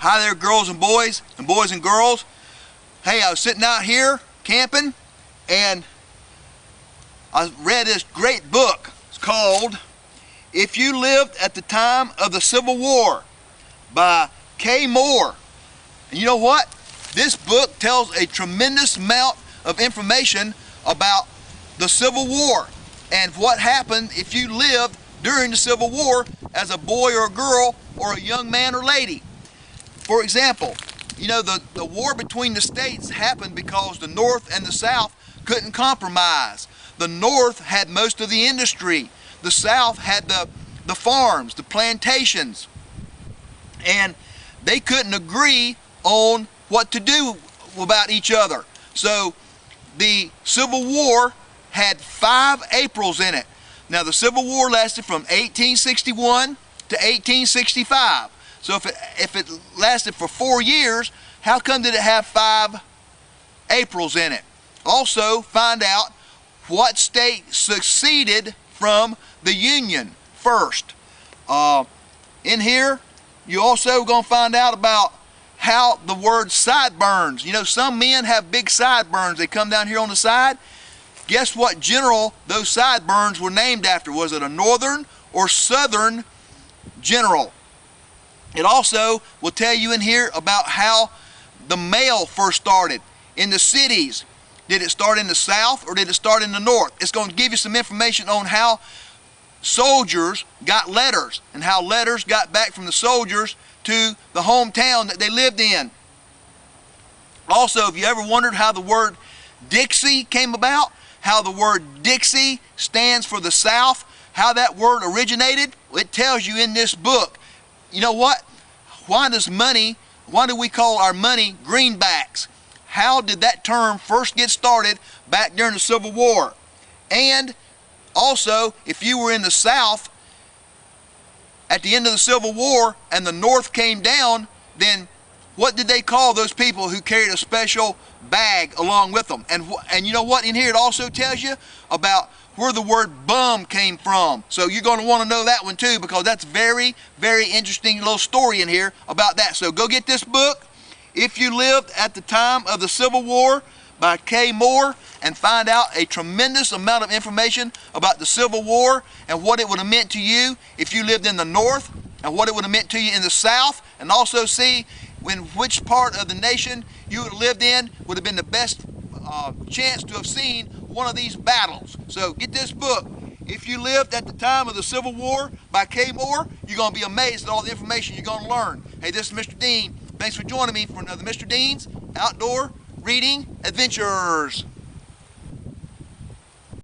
Hi there, girls and boys and girls. Hey, I was sitting out here camping and I read this great book. It's called If You Lived at the Time of the Civil War by Kay Moore. And you know what? This book tells a tremendous amount of information about the Civil War and what happened if you lived during the Civil War as a boy or a girl or a young man or lady. For example, you know, the war between the states happened because the North and the South couldn't compromise. The North had most of the industry. The South had the farms, the plantations. And they couldn't agree on what to do about each other. So the Civil War had 5 Aprils in it. Now the Civil War lasted from 1861 to 1865. So if it lasted for 4 years, how come did it have 5 Aprils in it? Also, find out what state seceded from the Union first. In here, you also going to find out about how the word sideburns. You know, some men have big sideburns. They come down here on the side. Guess what general those sideburns were named after? Was it a Northern or Southern general? It also will tell you in here about how the mail first started in the cities. Did it start in the South or did it start in the North? It's going to give you some information on how soldiers got letters and how letters got back from the soldiers to the hometown that they lived in. Also, have you ever wondered how the word Dixie came about? How the word Dixie stands for the South? How that word originated? Well, it tells you in this book. You know what? Why do we call our money greenbacks? How did that term first get started back during the Civil War? And also, if you were in the South at the end of the Civil War and the North came down, then what did they call those people who carried a special bag along with them? And you know what? In here it also tells you about where the word bum came from. So you're going to want to know that one too, because that's very, very interesting little story in here about that. So go get this book, If You Lived at the Time of the Civil War by Kay Moore, and find out a tremendous amount of information about the Civil War and what it would have meant to you if you lived in the North and what it would have meant to you in the South, and also see which part of the nation you would have lived in would have been the best chance to have seen one of these battles. So get this book, If You Lived at the Time of the Civil War by Kay Moore. You're going to be amazed at all the information you're going to learn. Hey, this is Mr. Dean. Thanks for joining me for another Mr. Dean's Outdoor Reading Adventures.